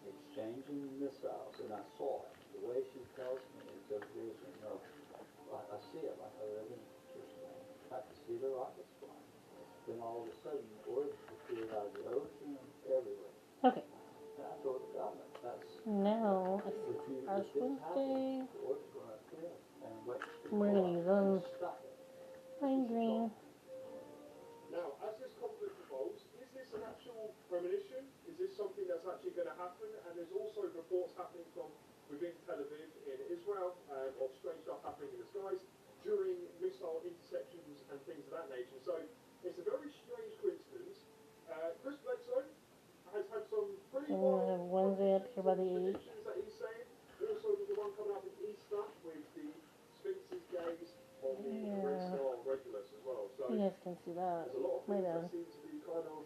Speaker 13: exchanging missiles, and I saw it, the way she tells me it's a vision, I see it like I live in pictures. I can see the rockets flying. Then all of a sudden, orbs appear out of the ocean everywhere.
Speaker 1: Okay.
Speaker 13: And I told the government, that's...
Speaker 1: Now, it's Ash Wednesday. We're going to use them. Pine green.
Speaker 9: Now, as this conflict evolves, is this an actual premonition? Is this something that's actually going to happen? And there's also reports happening from within Tel Aviv in Israel of strange stuff happening in the skies during missile interceptions and things of that nature. So it's a very strange coincidence. Chris Bledsoe has had some pretty wild
Speaker 1: Wednesday up here by the 8th.
Speaker 9: predictions that he's saying. Also, there's the one coming up in Easter with the Sphinx's gaze on the Red Regulus as well. So
Speaker 1: you guys can see that.
Speaker 9: there's a lot of
Speaker 1: My
Speaker 9: things
Speaker 1: bad.
Speaker 9: that seem to be kind of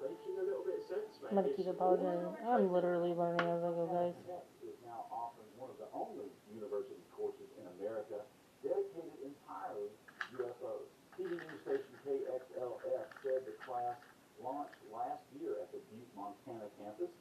Speaker 9: making a little bit of sense, mate.
Speaker 1: I'm going to keep apologizing. I'm literally learning as I go, guys.
Speaker 13: Is now offering one of the only university courses in America dedicated entirely to UFOs. TV news station KXLF said the class launched last year at the Butte, Montana campus.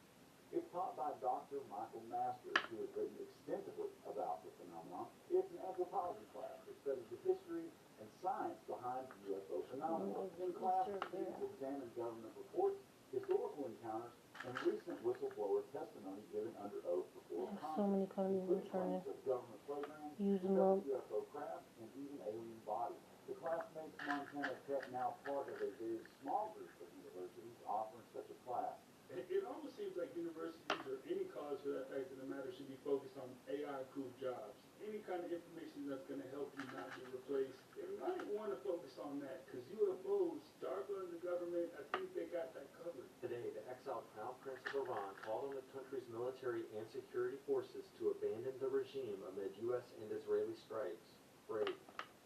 Speaker 13: It's taught by Dr. Michael Masters, who has written extensively about the phenomenon. It's an anthropology class that studies the history and science behind the UFO phenomenon. In class, students examine government reports, historical encounters, and recent whistleblower testimony given under oath before Congress.
Speaker 1: So many colors I'm trying to
Speaker 13: government programs,
Speaker 1: use them up.
Speaker 13: UFO craft, and even alien bodies. The class makes Montana Tech now part of a very small group of universities offering such a class.
Speaker 7: It almost seems like universities, or any college for that fact of the matter, should be focused on AI-proof jobs. Any kind of information that's going to help you not get replaced, they might want to focus on that, because UFOs, DARPA and the government, I think they got that covered.
Speaker 2: Today, the exiled Crown Prince of Iran called on the country's military and security forces to abandon the regime amid U.S. and Israeli strikes. Break.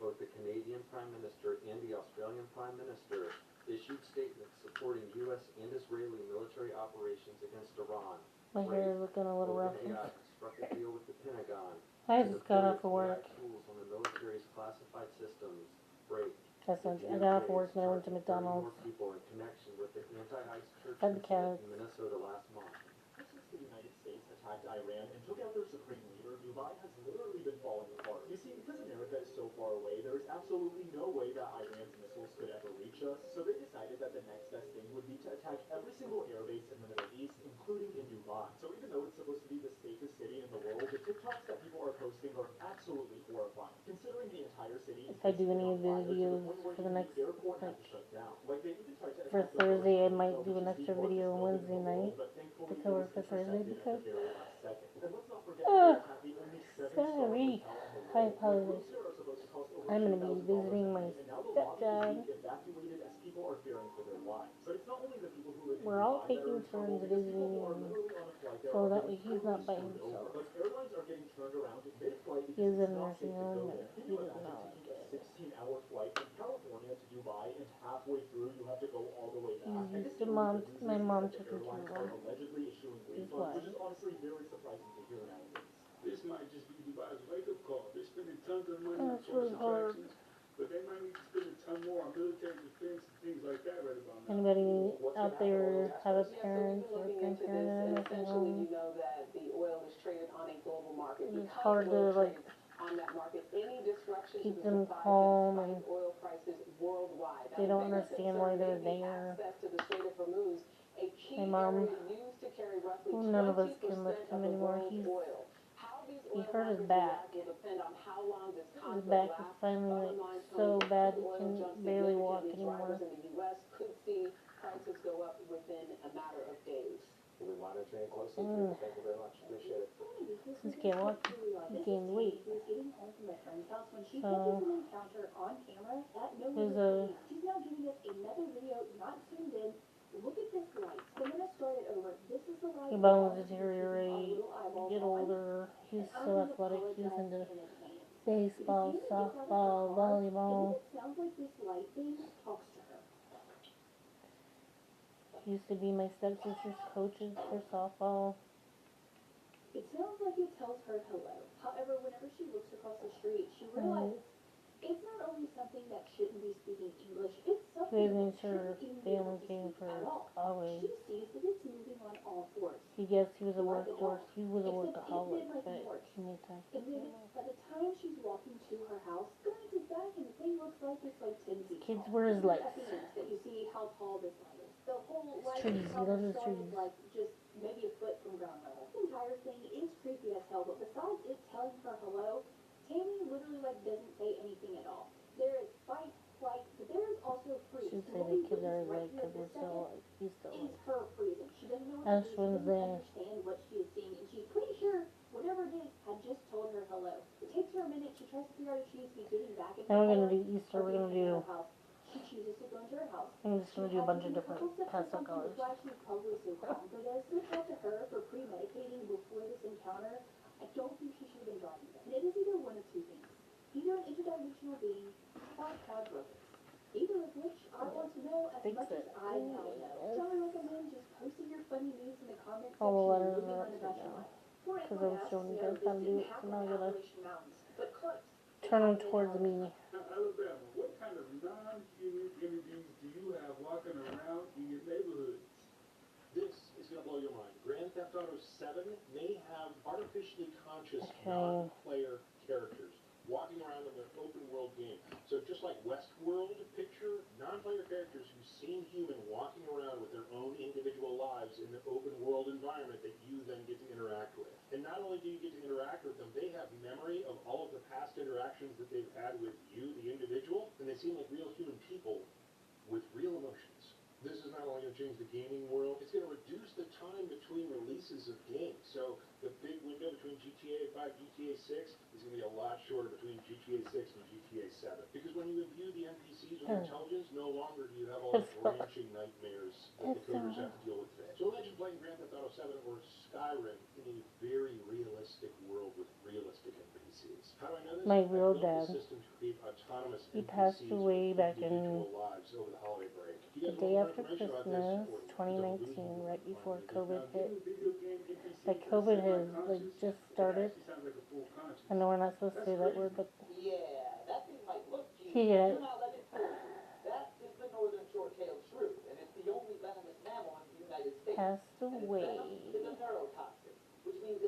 Speaker 2: Both the Canadian Prime Minister and the Australian Prime Minister issued statements supporting U.S. and Israeli military operations against Iran.
Speaker 1: My hair is looking a little rough.
Speaker 2: OpenAI struck a deal with the Pentagon.
Speaker 1: I just got off of work.
Speaker 2: Tools on the military's classified systems. Break.
Speaker 1: I got off of work and I went to McDonald's.
Speaker 2: More people in connection with the anti-ICE church
Speaker 1: Fed the
Speaker 2: incident
Speaker 1: cats.
Speaker 2: in Minnesota last month.
Speaker 10: Since the United States has attacked Iran and took out their supreme leader, Dubai has literally been falling apart. You see, because America is so far away, there is absolutely no way that Iran's missiles could ever reach us, so they decided that the next best thing would be to attack every single airbase in the Middle East, including in Dubai. So even though it's supposed to be the safest city in the world, the TikToks that people are posting are absolutely horrifying, considering the entire city is
Speaker 1: If I do any of these videos for the next, for Thursday, I might do an extra video on Wednesday night to cover for Thursday because sorry, I apologize. I'm gonna be visiting my stepdad. We're all taking turns visiting him, so that way he's not by himself. He is in a nursing home and he does not like it.
Speaker 10: 16-hour flight from California to Dubai, and halfway through you have to go all the way back.
Speaker 1: He's used to my mom taking care of him. His wife.
Speaker 10: Which is honestly very surprising to hear nowadays.
Speaker 7: This might just be Dubai's wake-up call. They're spending tons of money on
Speaker 1: That's really
Speaker 7: tourist
Speaker 1: hard.
Speaker 7: attractions, but they might need to spend a ton more on military defense and things like that right about now.
Speaker 1: Anybody out there have a parent or a grandparent in a nursing home?
Speaker 14: You know that the oil is traded on a global market.
Speaker 1: It's hard to like
Speaker 14: on that market, any disruption
Speaker 1: keep
Speaker 14: to the
Speaker 1: them
Speaker 14: supply
Speaker 1: calm
Speaker 14: can
Speaker 1: and
Speaker 14: spike oil prices worldwide.
Speaker 1: they don't understand why they're there.
Speaker 14: Access to the Strait of Hormuz, a key
Speaker 1: My mom,
Speaker 14: area used to carry roughly
Speaker 1: none of us
Speaker 14: 20%
Speaker 1: can lift him
Speaker 14: of the
Speaker 1: anymore.
Speaker 14: world's oil. How these
Speaker 1: He
Speaker 14: oil
Speaker 1: hurt his
Speaker 14: markets
Speaker 1: back.
Speaker 14: react will depend on how long this
Speaker 1: His
Speaker 14: conflict
Speaker 1: back is
Speaker 14: lasts.
Speaker 1: finally
Speaker 14: Bottom line,
Speaker 1: so
Speaker 14: Tony,
Speaker 1: bad he
Speaker 14: oil
Speaker 1: can
Speaker 14: jumps
Speaker 1: barely walk
Speaker 14: significantly.
Speaker 1: anymore.
Speaker 14: Drivers in the U.S. could see prices go up within a matter of days.
Speaker 5: We'll be monitoring closely. Thank you very much. Appreciate it.
Speaker 1: Since he can't walk, he gained weight. So there's a
Speaker 8: She's now giving us another video, not zoomed in. Look at this light. So I'm gonna start it over. This is the light.
Speaker 1: your bones deteriorate, get older. He's so athletic. He's into baseball, softball, volleyball.
Speaker 8: It sounds like this light thing talks to her.
Speaker 1: He used to be my stepsister's coaches for softball.
Speaker 8: It sounds like it tells her hello. However, whenever she looks across the street, she realizes it's not only something that shouldn't be speaking English, it's something that
Speaker 1: Sure
Speaker 8: shouldn't even be
Speaker 1: family
Speaker 8: able to
Speaker 1: came
Speaker 8: speak
Speaker 1: for
Speaker 8: at all.
Speaker 1: college.
Speaker 8: She sees that it's moving on all fours.
Speaker 1: He guessed he was a
Speaker 8: Like it
Speaker 1: workhorse. He was a
Speaker 8: except it
Speaker 1: workaholic,
Speaker 8: did like
Speaker 1: but
Speaker 8: more.
Speaker 1: he made time for
Speaker 8: And then
Speaker 1: family.
Speaker 8: by the time she's walking to her house, glances back and the thing looks like it's like 10 feet
Speaker 1: Kids
Speaker 8: tall.
Speaker 1: were his life.
Speaker 8: At the end that you see how tall this light is. The whole light
Speaker 1: trees. He loves his trees.
Speaker 8: like just maybe a foot from ground level. The entire thing is creepy as hell, but besides it telling her hello, Tammy literally like doesn't say anything at all. There is fight, flight, but there is also freeze.
Speaker 1: Should say the kids are like, because we're still like, he's still
Speaker 8: Is
Speaker 1: like.
Speaker 8: her freezing. She doesn't know what
Speaker 1: Ash
Speaker 8: to do. She doesn't
Speaker 1: Wednesday.
Speaker 8: understand what she is seeing, and she's pretty sure whatever it is had just told her hello. It takes her a minute. She tries to figure out if she needs to be getting back in
Speaker 1: Now
Speaker 8: her
Speaker 1: we're gonna
Speaker 8: car
Speaker 1: do Easter.
Speaker 8: or
Speaker 1: We're gonna
Speaker 8: getting in
Speaker 1: do.
Speaker 8: her house. She chooses to go into her house.
Speaker 1: I'm just gonna do a bunch of different pastel colors.
Speaker 8: Why she's probably so calm for this. Reach out to her for premeditating before this encounter. I don't think she should have been driving this. And it is either one of two things. Either an interdimensional being or a cloud broker. Either of which I want to know as much as I now know. So I recommend just posting your funny news in the comments section
Speaker 1: All the
Speaker 8: and
Speaker 1: letters
Speaker 8: moving
Speaker 1: are
Speaker 8: on
Speaker 1: upside
Speaker 8: about your
Speaker 1: down.
Speaker 8: life. For
Speaker 1: Because I
Speaker 8: anyone
Speaker 1: was
Speaker 8: asks,
Speaker 1: showing you
Speaker 8: you know,
Speaker 1: guys how to
Speaker 8: this
Speaker 1: do
Speaker 8: didn't
Speaker 1: it, so
Speaker 8: happen
Speaker 1: now I
Speaker 8: in
Speaker 1: gotta
Speaker 8: Appalachian Mountains, but close.
Speaker 1: turn them towards me.
Speaker 7: Alabama, what kind of non-human entities do you have walking around in your neighborhoods?
Speaker 10: This is going to blow your mind. Grand Theft Auto 7 may have artificially conscious
Speaker 1: Okay.
Speaker 10: non-player characters walking around in an open world game. So just like Westworld, picture non-player characters who seem human walking around with their own individual lives in the open world environment that you then get to interact with. And not only do you get to interact with them, they have memory of all of the past interactions that they've had with you, the individual, and they seem like real human people with real emotions. This is not only going to change the gaming world, it's going to reduce the time between releases of games. So the big window between GTA 5 and GTA 6 is going to be a lot shorter between GTA 6 and GTA 7. Because when you imbue the NPCs with intelligence, no longer do you have all the branching nightmares that the coders have to deal with today. So imagine playing Grand Theft Auto 7 or Skyrim in a very realistic world with realistic NPCs. How do I know this?
Speaker 1: My real
Speaker 10: I built
Speaker 1: dad.
Speaker 10: the system to create autonomous
Speaker 1: He
Speaker 10: NPCs
Speaker 1: passed away
Speaker 10: with
Speaker 1: back in
Speaker 10: individual lives over the holiday break.
Speaker 1: the day after Christmas, 2019, right before COVID hit. Like COVID has like just started. I know we're not supposed to say that word, but
Speaker 14: Yeah, that thing might look cute.
Speaker 1: yeah.
Speaker 14: Do not let it fool you. That is the northern short-tailed shrew, and it's the only venomous mammal in the United States.
Speaker 1: Passed
Speaker 14: And its
Speaker 1: away.
Speaker 14: venom is a neurotoxin, which means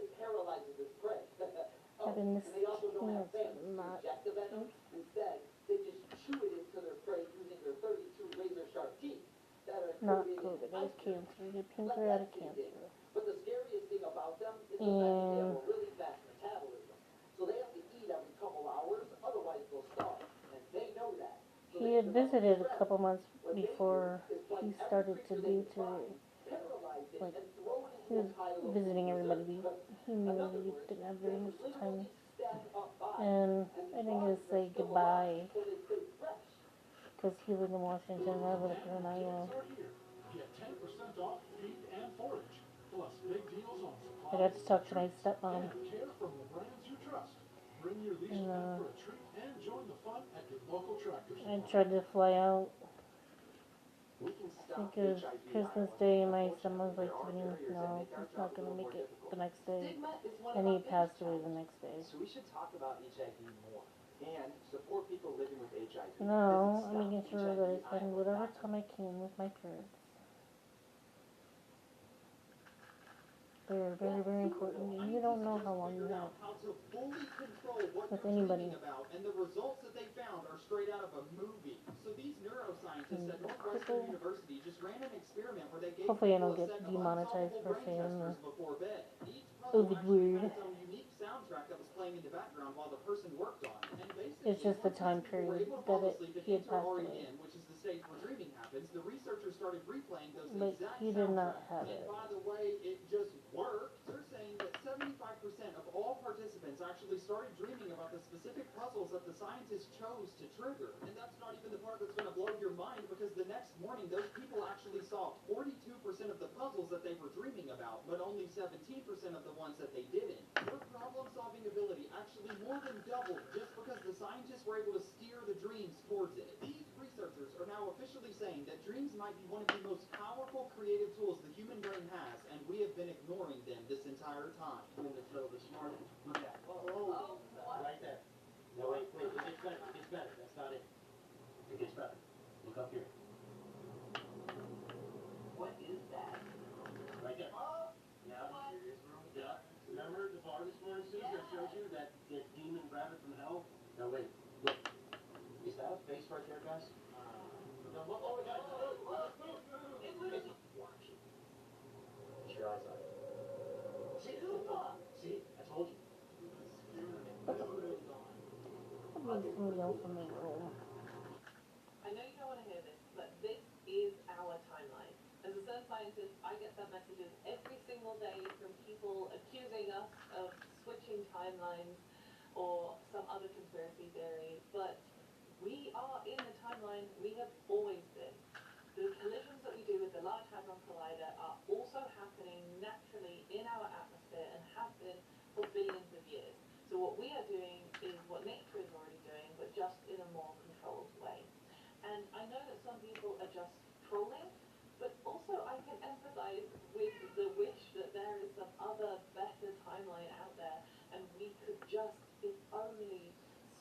Speaker 1: Not COVID, it was cancer. He had pancreatic cancer.
Speaker 5: But the scariest thing about them is the fact that they
Speaker 1: And
Speaker 5: have a really fast metabolism. So they have to eat every couple hours, otherwise they'll starve. And they know that. So
Speaker 1: he had visited a couple months before he started to deteriorate. Like, he was visiting everybody. He knew he didn't have very much time. And I didn't get to say goodbye because he lived in Washington and I lived here in Iowa.
Speaker 15: Get 10% off feed and forage, plus big deals on
Speaker 1: I got
Speaker 15: supplies,
Speaker 1: to talk to my stepmom.
Speaker 15: and care from the brands you trust. Bring your leash
Speaker 1: And,
Speaker 15: pet for a treat and join the fun at your local tractor
Speaker 1: I
Speaker 15: supply.
Speaker 1: tried to fly out.
Speaker 5: We can
Speaker 1: I
Speaker 5: stop
Speaker 1: think it was
Speaker 5: HIV
Speaker 1: Christmas
Speaker 5: violence.
Speaker 1: Day, and my
Speaker 5: Unfortunately,
Speaker 1: son was like
Speaker 5: there are
Speaker 1: to me,
Speaker 5: barriers that
Speaker 1: no,
Speaker 5: make our
Speaker 1: he's
Speaker 5: job
Speaker 1: not
Speaker 5: a
Speaker 1: going to
Speaker 5: little
Speaker 1: make
Speaker 5: more
Speaker 1: it
Speaker 5: difficult.
Speaker 1: the next day.
Speaker 5: Stigma is one
Speaker 1: And
Speaker 5: of
Speaker 1: he
Speaker 5: our biggest
Speaker 1: passed away the
Speaker 5: challenges.
Speaker 1: next day.
Speaker 5: So we should talk about HIV more and support people living with HIV.
Speaker 1: No,
Speaker 5: Visit
Speaker 1: I'm making sure that I spend whatever
Speaker 5: stophiv.com.
Speaker 1: time I can with my parents. They're very, very important, and you don't know how long you have
Speaker 3: how to fully control what
Speaker 1: with
Speaker 3: you're
Speaker 1: anybody.
Speaker 3: dreaming about, and the results that they found are straight out of a movie. So these neuroscientists at Northwestern University just ran an experiment where they gave
Speaker 1: Hopefully I
Speaker 3: people
Speaker 1: don't
Speaker 3: a
Speaker 1: get
Speaker 3: set of
Speaker 1: demonetized
Speaker 3: unsolvable
Speaker 1: for
Speaker 3: brain
Speaker 1: saying
Speaker 3: testers
Speaker 1: the
Speaker 3: before bed. Each
Speaker 1: COVID
Speaker 3: puzzle actually
Speaker 1: word.
Speaker 3: had its own unique soundtrack that was playing in the background while the person worked on it. And basically,
Speaker 1: It's just the
Speaker 3: once
Speaker 1: time
Speaker 3: these people were
Speaker 1: period
Speaker 3: able to
Speaker 1: that
Speaker 3: fall asleep and
Speaker 1: he had
Speaker 3: enter
Speaker 1: passed away.
Speaker 3: REM, which is the state where dreaming happens, the researchers started replaying those
Speaker 1: But
Speaker 3: exact
Speaker 1: he did not
Speaker 3: soundtracks.
Speaker 1: have
Speaker 3: And
Speaker 1: it.
Speaker 3: by the way, it just worked. They're saying that 75% of all participants actually started dreaming about the specific puzzles that the scientists chose to trigger. And that's not even the part that's going to blow your mind, because the next morning, those people actually solved 42% of the puzzles that they were dreaming about, but only 17% of the ones that they didn't. Your problem-solving ability actually more than doubled just because the scientists were able to steer the dreams towards it. These researchers are now officially saying that dreams might be one of the most powerful creative tools the human brain has, and we have been ignoring them this entire time.
Speaker 5: In the throat, the smart. Look at that. Oh, right there. No, wait, it gets better. It gets better. That's not it. It gets better. Look up here.
Speaker 4: What is that?
Speaker 5: Right there. Yeah. Yeah. Remember the bar this morning, Susan? I showed you that demon rabbit from hell? No, wait. Look. Is that a face right there, guys? No, look. Oh, guys. Look. Watch it. Get your eyes on it. See? I told you.
Speaker 1: That makes me yell from the room.
Speaker 14: I know you don't want to hear this, but this is our timeline. As a CERN scientist, I get sent messages every single day from people accusing us of switching timelines or some other conspiracy theory, but we are in the timeline we have always been. The collisions that we do with the Large Hadron Collider are also happening naturally in our atmosphere and have been for billions of years. So what we are doing is what nature is already doing, but just in a more controlled way. And I know that some people are just trolling, but also I can empathize with the wish that there is some other better timeline out there and we could just, if only,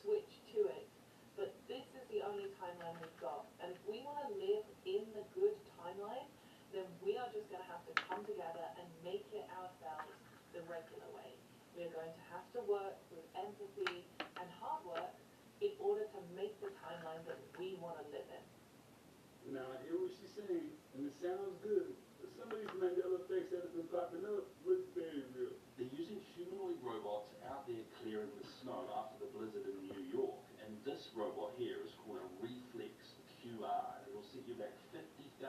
Speaker 14: switch to it. But this is the only timeline we've got. And if we want to live in the good timeline, then we are just going to have to come together and make it ourselves the regular way. We are going to have to work with empathy and hard work in order to make the timeline that we want to live in.
Speaker 7: Now, I hear what she's saying, and it sounds good, but some of these Mandela effects that have been popping up look very real.
Speaker 16: They're using humanoid robots out there clearing the snow after the blizzard in New York. And this robot here is called a Reflex QR. It'll set you back $50,000,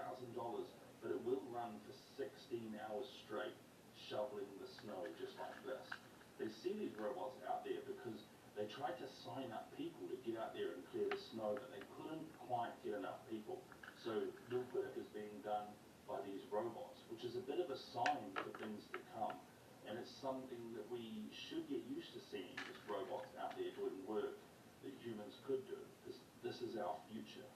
Speaker 16: but it will run for 16 hours straight, shoveling the snow just like this. They see these robots out there because they tried to sign up people to get out there and clear the snow, but they couldn't quite get enough people. So the work is being done by these robots, which is a bit of a sign for things to come. And it's something that we should get used to seeing, just robots out there doing work that humans could do, because this is our future.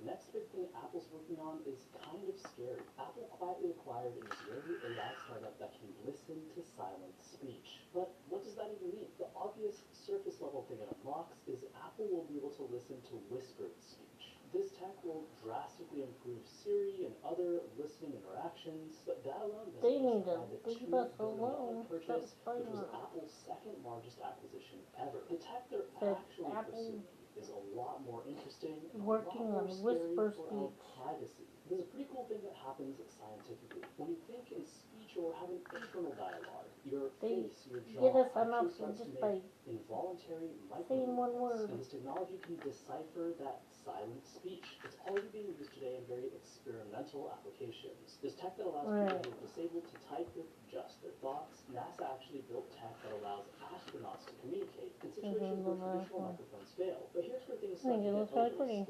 Speaker 5: The next big thing Apple's working on is kind of scary. Apple quietly acquired an Israeli AI startup that can listen to silent speech. But what does that even mean? The obvious search
Speaker 17: surface level thing it unlocks is Apple will be able to listen to whispered speech. This tech will drastically improve Siri and other listening interactions, but that alone
Speaker 1: They
Speaker 17: doesn't
Speaker 1: need to
Speaker 17: justify the
Speaker 1: leave
Speaker 17: $2
Speaker 1: us
Speaker 17: billion
Speaker 1: alone.
Speaker 17: purchase,
Speaker 1: Stop
Speaker 17: which was
Speaker 1: fighting.
Speaker 17: Apple's second largest acquisition ever. The tech they're
Speaker 1: Said
Speaker 17: actually
Speaker 1: Apple
Speaker 17: pursuing is a lot more interesting and
Speaker 1: working
Speaker 17: a lot more
Speaker 1: on
Speaker 17: scary
Speaker 1: whisper
Speaker 17: for our
Speaker 1: speech.
Speaker 17: privacy. There's a pretty cool thing that happens scientifically. When you think in speech or have an internal dialogue, your
Speaker 1: They
Speaker 17: face, your
Speaker 1: get
Speaker 17: jaw
Speaker 1: us
Speaker 17: actually
Speaker 1: enough
Speaker 17: starts to
Speaker 1: just
Speaker 17: make
Speaker 1: by
Speaker 17: involuntary
Speaker 1: saying one
Speaker 17: micro-movements.
Speaker 1: word.
Speaker 17: And this technology can decipher that silent speech. It's already being used today in very experimental applications. There's tech that allows people who are disabled to type with just their thoughts. NASA actually built tech that allows astronauts to communicate in situations where traditional microphones fail. But here's where things start to get a little scary.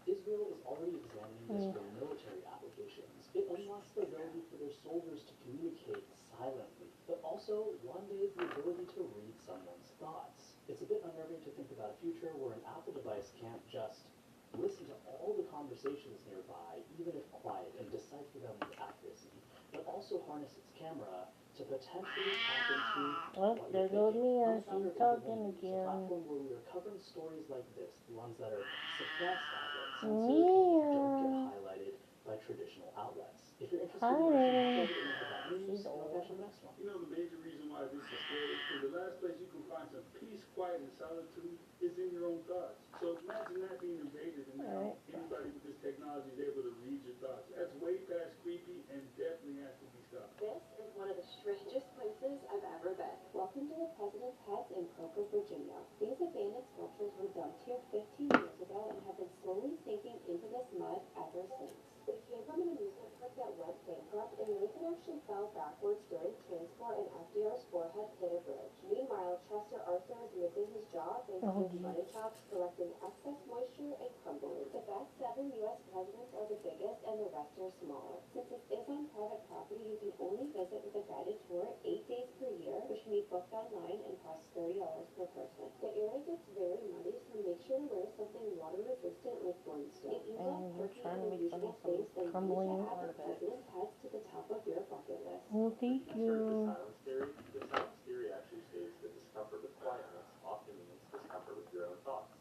Speaker 17: Israel is already examining this for military applications. It unlocks the ability for their soldiers to communicate silently, but also one day the ability to read someone's thoughts. It's a bit unnerving to think about a future where an Apple device can't just listen to all the conversations nearby, even if quiet, and decipher them with accuracy, but also harness its camera to potentially tap into what
Speaker 1: There
Speaker 17: you're
Speaker 1: goes
Speaker 17: thinking.
Speaker 1: Mia.
Speaker 17: I'm the founder
Speaker 1: She's
Speaker 17: of
Speaker 1: talking
Speaker 17: It's a
Speaker 1: again.
Speaker 17: platform where we are covering stories like this, the ones that are suppressed outlets, censored, and don't get highlighted by traditional outlets. If you're interested in watching, hop over to News, and I'll catch you on the next one.
Speaker 7: You know the major reason why this is scary? Because the last place you can find some peace, quiet, and solitude is in your own thoughts. So imagine that being invaded, and now anybody with this technology is able to read your thoughts. That's way past creepy and definitely has to be stopped.
Speaker 4: This is one of the strangest places I've ever been.
Speaker 8: Welcome to the President's Heads in Croker, Virginia. These abandoned sculptures were dumped here 15 years ago and have been slowly sinking into this mud ever since. They came from an amusement park that went bankrupt, and Nathan actually fell backwards during transport, and FDR's forehead hit a bridge. Meanwhile, Chester Arthur is missing his jaw thanks to his money chops collecting excess moisture and crumbling. The best 7 U.S. presidents are the biggest, and the rest are smaller. Since this is on private property, you can only visit with a guided tour 8 days per year, which can be booked online and costs $30 per person. The area gets very muddy, so make sure to wear something water resistant like Brimstone. It ends up parking unusual things that you to add the President's Heads to the top of your bucket list.
Speaker 1: Oh, thank you.
Speaker 5: The silence theory actually states that discomfort with quietness often means discomfort with your own thoughts.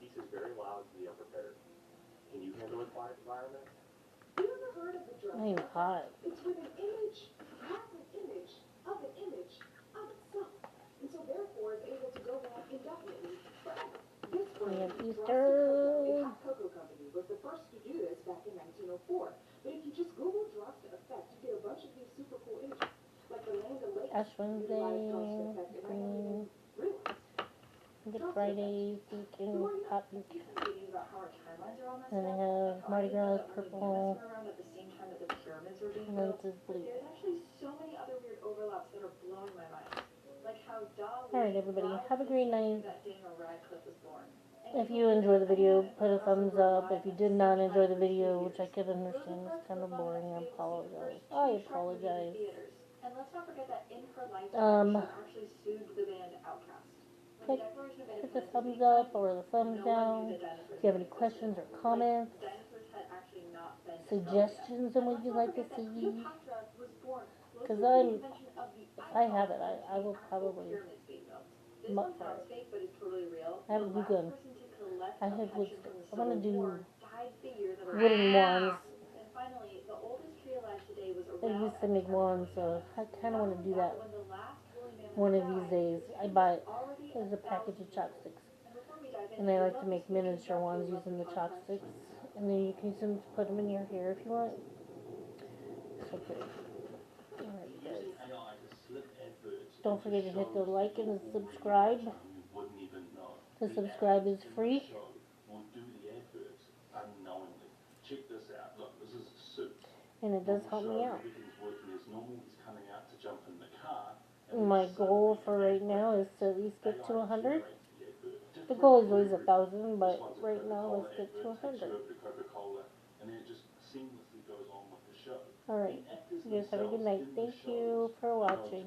Speaker 5: Peace is very loud to the unprepared. Can you handle a quiet environment?
Speaker 8: You ever heard of the drug
Speaker 1: I'm hot.
Speaker 8: It's when an image has an image of an image of itself, and so therefore is able to go on indefinitely forever. This brand, a hot cocoa company, was the first to do this back in 1904. But if you just Google Drosta effect, you get a bunch of these super cool images, like the Land O'Lakes
Speaker 1: Ash Wednesday,
Speaker 8: effect, and I never even realized.
Speaker 1: Good Friday, pumpkin, hot pumpkin.
Speaker 8: Reading about how our timelines are all messed
Speaker 1: And they
Speaker 8: up.
Speaker 1: have Mardi Gras
Speaker 8: When
Speaker 1: purple.
Speaker 8: the planets were around at the same time that the pyramids were being
Speaker 1: And then
Speaker 8: built.
Speaker 1: it says blue.
Speaker 8: There's actually so many other weird overlaps that are blowing my mind. Like how Dali.
Speaker 1: Alright, everybody, have a great night.
Speaker 8: That Daniel Radcliffe was born.
Speaker 1: If you enjoyed the video, put a thumbs up. If you did not enjoy the video, which I could understand, it's kind of boring, I apologize. I apologize.
Speaker 8: And let's not forget that in her lifetime, she actually sued the band Outkast.
Speaker 1: Hit the thumbs up or the thumbs down. If you have any questions or comments, suggestions on what you'd like to see, because if I have it, I will probably muck for it. I have a glue gun. I have wood sticks. I want to do wooden wands. I used to make wands, so I kind of want to do that one of these days. I buy it as a package of chopsticks, and I like to make miniature ones using the chopsticks, and then you can use them to put them in your hair if you want. So pretty. Alright, guys. Don't forget to hit the like and the subscribe. The subscribe is free.
Speaker 16: Check this out. Look, this is a suit.
Speaker 1: And it does help me out.
Speaker 16: Everything's working as normal. He's coming out to jump in the car.
Speaker 1: My goal for right now is to at least get to 100. The goal is always 1,000, but right now let's get to 100. Alright, you guys have a good night. Thank you for watching.